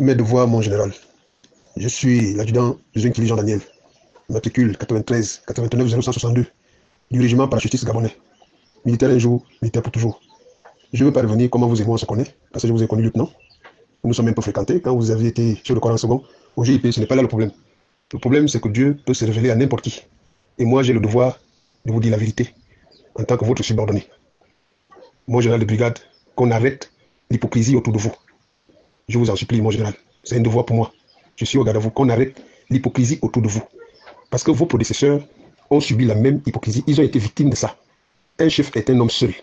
Mes devoirs, mon général. Je suis l'adjudant Jean-Kili Jean Daniel, matricule 93 89 0162 du régiment parachutiste gabonais. Militaire un jour, militaire pour toujours. Je ne veux pas revenir comment vous et moi on se connaît, parce que je vous ai connu lieutenant. Nous nous sommes un peu fréquentés. Quand vous aviez été sur le Coran second, au GIP, ce n'est pas là le problème. Le problème, c'est que Dieu peut se révéler à n'importe qui. Et moi, j'ai le devoir de vous dire la vérité, en tant que votre subordonné. Mon général de brigade, qu'on arrête l'hypocrisie autour de vous. Je vous en supplie, mon général. C'est un devoir pour moi. Je suis au garde à vous, qu'on arrête l'hypocrisie autour de vous. Parce que vos prédécesseurs ont subi la même hypocrisie. Ils ont été victimes de ça. Un chef est un homme seul.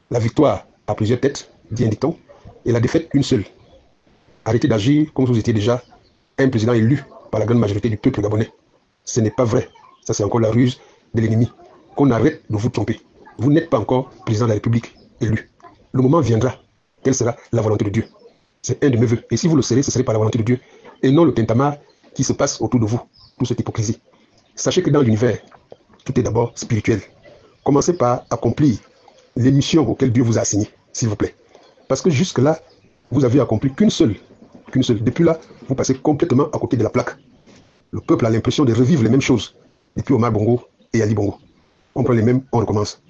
La victoire a plusieurs têtes, dit un dicton, et la défaite une seule. Arrêtez d'agir comme si vous étiez déjà un président élu par la grande majorité du peuple gabonais. Ce n'est pas vrai. Ça, c'est encore la ruse de l'ennemi. Qu'on arrête de vous tromper. Vous n'êtes pas encore président de la République élu. Le moment viendra. Quelle sera la volonté de Dieu? C'est un de mes voeux. Et si vous le serez, ce serait par la volonté de Dieu. Et non le tintamarre qui se passe autour de vous. Toute cette hypocrisie. Sachez que dans l'univers, tout est d'abord spirituel. Commencez par accomplir les missions auxquelles Dieu vous a assignées, s'il vous plaît. Parce que jusque-là, vous avez accompli qu'une seule. Depuis là, vous passez complètement à côté de la plaque. Le peuple a l'impression de revivre les mêmes choses depuis Omar Bongo et Ali Bongo. On prend les mêmes, on recommence.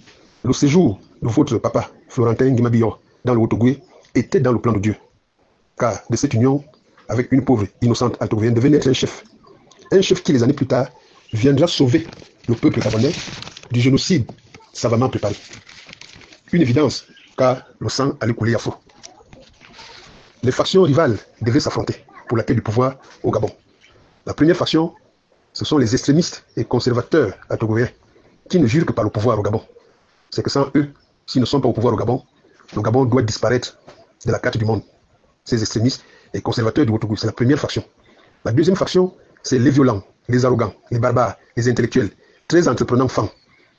Le séjour de votre papa, Florentin Guimabior, dans le Haut-Ogooué, était dans le plan de Dieu. Car de cette union, avec une pauvre, innocente altogovienne, devait naître un chef. Un chef qui, les années plus tard, viendra sauver le peuple gabonais du génocide savamment préparé. Une évidence, car le sang allait couler à flot. Les factions rivales devaient s'affronter pour la quête du pouvoir au Gabon. La première faction, ce sont les extrémistes et conservateurs altogoviens qui ne jurent que par le pouvoir au Gabon. C'est que sans eux, s'ils ne sont pas au pouvoir au Gabon, le Gabon doit disparaître de la carte du monde. Ces extrémistes et conservateurs du Haut-Ogooué, c'est la première faction. La deuxième faction, c'est les violents, les arrogants, les barbares, les intellectuels, très entreprenants femmes,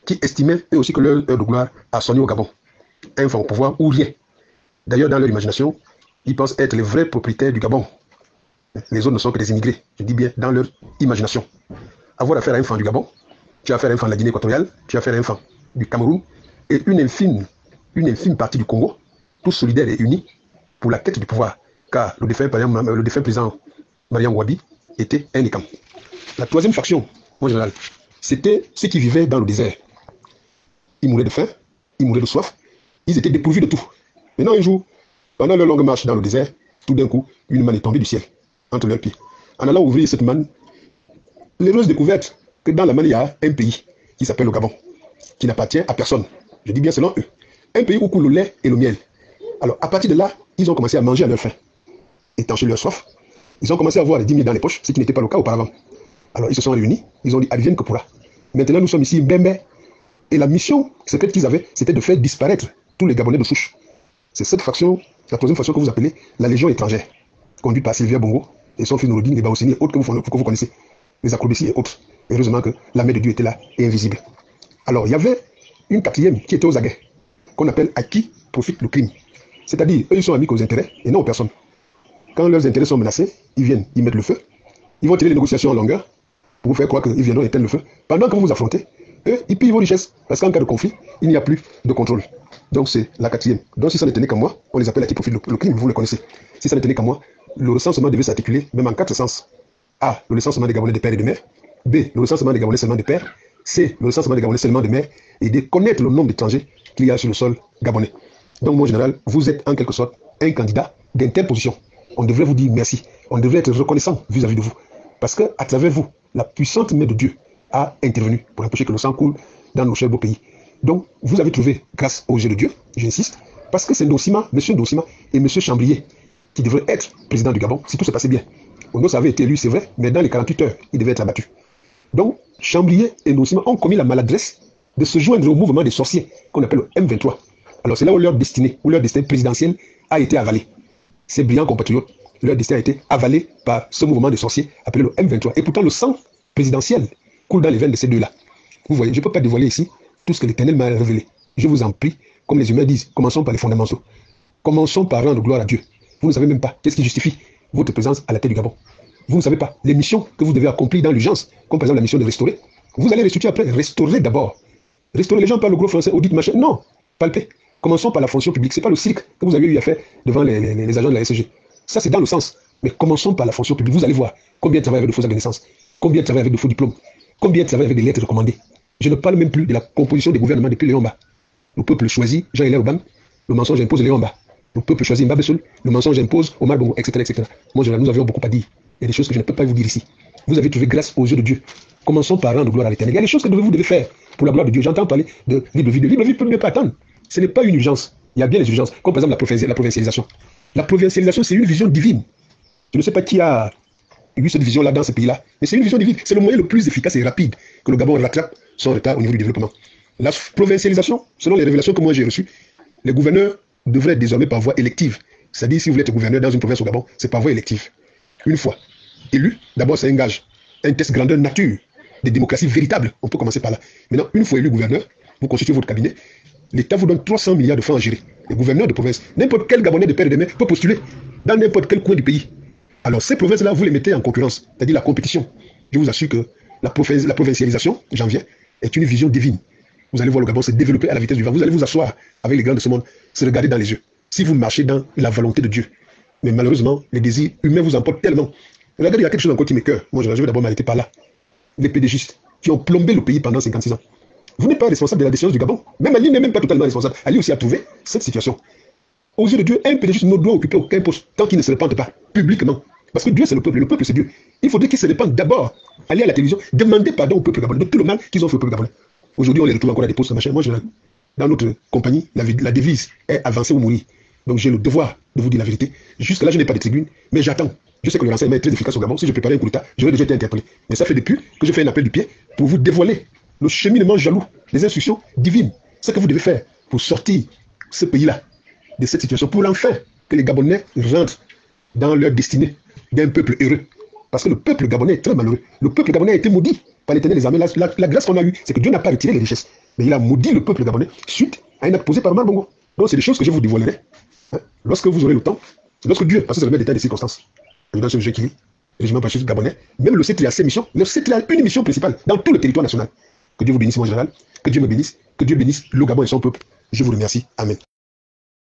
qui estimaient eux aussi que leur heure de gloire a sonné au Gabon. Un vent au pouvoir ou rien. D'ailleurs, dans leur imagination, ils pensent être les vrais propriétaires du Gabon. Les autres ne sont que des immigrés, je dis bien dans leur imagination. Avoir affaire à un fan du Gabon, tu as affaire à un fan de la Guinée équatoriale, tu as affaire à un fan du Cameroun, et une infime partie du Congo, tous solidaires et unis pour la quête du pouvoir. Car le défunt président Mariam Wabi était un Ekam. La troisième faction, mon général, c'était ceux qui vivaient dans le désert. Ils mouraient de faim, ils mouraient de soif, ils étaient dépourvus de tout. Maintenant, un jour, pendant leur longue marche dans le désert, tout d'un coup, une manne est tombée du ciel, entre leurs pieds. En allant ouvrir cette manne, l'heureuse découverte que dans la manne, il y a un pays qui s'appelle le Gabon, qui n'appartient à personne. Je dis bien selon eux. Un pays où coule le lait et le miel. Alors, à partir de là, ils ont commencé à manger à leur faim, étancher leur soif. Ils ont commencé à avoir les 10 000 dans les poches, ce qui n'était pas le cas auparavant. Alors, ils se sont réunis, ils ont dit, advienne que pourra. Maintenant, nous sommes ici, Mbembe. Et la mission secrète qu'ils avaient, c'était de faire disparaître tous les Gabonais de souche. C'est cette faction, la troisième faction que vous appelez la Légion étrangère, conduite par Sylvia Bongo et son fils Nouroudine, les Baossini et autres que vous connaissez, les acrobaties et autres. Heureusement que la main de Dieu était là et invisible. Alors, il y avait une quatrième qui était aux aguets, qu'on appelle à qui profite le crime. C'est-à-dire, eux, ils sont amis qu'aux intérêts et non aux personnes. Quand leurs intérêts sont menacés, ils viennent, ils mettent le feu, ils vont tirer les négociations en longueur pour vous faire croire qu'ils viendront éteindre le feu. Pendant que vous vous affrontez, eux, ils pillent vos richesses. Parce qu'en cas de conflit, il n'y a plus de contrôle. Donc c'est la quatrième. Donc si ça ne tenait qu'à moi, on les appelle à qui profite le crime, vous le connaissez. Si ça ne tenait qu'à moi, le recensement devait s'articuler même en 4 sens. A, le recensement des Gabonais de père et de mère. B, le recensement des Gabonais seulement de père. C, le recensement des Gabonais seulement de mère. Et de connaître le nombre d'étrangers qu'il y a sur le sol gabonais. Donc mon général, vous êtes en quelque sorte un candidat d'interposition. On devrait vous dire merci. On devrait être reconnaissant vis-à-vis de vous. Parce que à travers vous, la puissante main de Dieu a intervenu pour empêcher que le sang coule dans nos chers beaux pays. Donc, vous avez trouvé, grâce au jeu de Dieu, j'insiste, parce que c'est Nosima, M. Nosima et M. Chambrier qui devraient être président du Gabon si tout se passait bien. Onos avait été élu, c'est vrai, mais dans les 48 heures, il devait être abattu. Donc, Chambrier et Nosima ont commis la maladresse de se joindre au mouvement des sorciers qu'on appelle le M23. Alors, c'est là où leur destinée, où leur destin présidentiel a été avalé. Ces brillants compatriotes, leur destin a été avalé par ce mouvement des sorciers appelé le M23. Et pourtant, le sang présidentiel coule dans les veines de ces deux-là. Vous voyez, je ne peux pas dévoiler ici tout ce que l'Éternel m'a révélé. Je vous en prie, comme les humains disent, commençons par les fondamentaux. Commençons par rendre gloire à Dieu. Vous ne savez même pas qu'est-ce qui justifie votre présence à la tête du Gabon. Vous ne savez pas les missions que vous devez accomplir dans l'urgence, comme par exemple la mission de restaurer. Vous allez restituer après, restaurer d'abord. Restaurer, les gens parlent le gros français, audit, machin. Non, palpez. Commençons par la fonction publique. Ce n'est pas le cirque que vous avez eu à faire devant les agents de la SG. Ça, c'est dans le sens Mais commençons par la fonction publique. Vous allez voir combien de travail avec de faux actes de naissance, combien de travail avec de faux diplômes, combien de travail avec des lettres recommandées. Je ne parle même plus de la composition des gouvernements depuis Léon Mba. Le peuple choisit Jean-Hilaire Obang, le mensonge impose Léon Mba. Le peuple choisit Mba Bessoul, le mensonge impose Omar Bongo, etc., etc. Moi, nous avions beaucoup à dire. Il y a des choses que je ne peux pas vous dire ici. Vous avez trouvé grâce aux yeux de Dieu. Commençons par rendre gloire à l'Éternel. Il y a des choses que vous devez faire pour la gloire de Dieu. J'entends parler de libre vie. De libre vie peut ne pas attendre. Ce n'est pas une urgence. Il y a bien les urgences, comme par exemple la provincialisation. La provincialisation, c'est une vision divine. Je ne sais pas qui a eu cette vision-là dans ce pays-là, mais c'est une vision divine. C'est le moyen le plus efficace et rapide que le Gabon rattrape son retard au niveau du développement. La provincialisation, selon les révélations que moi j'ai reçues, les gouverneurs devraient désormais par voie élective. C'est-à-dire, si vous voulez être gouverneur dans une province au Gabon, c'est par voie élective. Une fois élu, d'abord c'est un gage, un test grandeur nature, de démocratie véritable. On peut commencer par là. Maintenant, une fois élu gouverneur, vous constituez votre cabinet, l'État vous donne 300 milliards de francs à gérer. Les gouverneurs de province, n'importe quel Gabonais de père et de mère peut postuler dans n'importe quel coin du pays. Alors ces provinces-là, vous les mettez en concurrence, c'est-à-dire la compétition. Je vous assure que la provincialisation, j'en viens, est une vision divine. Vous allez voir le Gabon se développer à la vitesse du vent. Vous allez vous asseoir avec les grands de ce monde, se regarder dans les yeux. Si vous marchez dans la volonté de Dieu. Mais malheureusement, les désirs humains vous emportent tellement. Regardez, il y a quelque chose encore qui m'écoeure. Moi, je vais d'abord m'arrêter par là. Les PDGistes qui ont plombé le pays pendant 56 ans. Vous n'êtes pas responsable de la décision du Gabon. Même Ali n'est même pas totalement responsable. Ali aussi a trouvé cette situation. Aux yeux de Dieu, un PDGiste ne doit occuper aucun poste tant qu'il ne se répande pas publiquement. Parce que Dieu, c'est le peuple c'est Dieu. Il faudrait qu'ils se répandent d'abord, aller à la télévision, demander pardon au peuple gabonais de tout le mal qu'ils ont fait au peuple gabonais. Aujourd'hui, on les retrouve encore à des postes, machin. Moi, dans notre compagnie, la devise est avancer ou mourir. Donc, j'ai le devoir de vous dire la vérité. Jusque là, je n'ai pas de tribune, mais j'attends. Je sais que le renseignement est très efficace au Gabon. Si je préparais un coup d'État, j'aurais déjà été interpellé. Mais ça fait depuis que je fais un appel du pied pour vous dévoiler le cheminement jaloux, les instructions divines. Ce que vous devez faire pour sortir ce pays-là de cette situation, pour enfin que les Gabonais rentrent dans leur destinée d'un peuple heureux. Parce que le peuple gabonais est très malheureux. Le peuple gabonais a été maudit par l'Éternel des armées. La grâce qu'on a eue, c'est que Dieu n'a pas retiré les richesses. Mais il a maudit le peuple gabonais suite à un acte posé par Omar Bongo. Donc c'est des choses que je vous dévoilerai. Lorsque vous aurez le temps, lorsque Dieu, parce que c'est le même détail des circonstances. Dans ce jeu qui lit, le régiment parachutiste gabonais, même le CETRI a ses missions. Le CETRI a une mission principale dans tout le territoire national. Que Dieu vous bénisse, mon général. Que Dieu me bénisse. Que Dieu bénisse le Gabon et son peuple. Je vous remercie. Amen.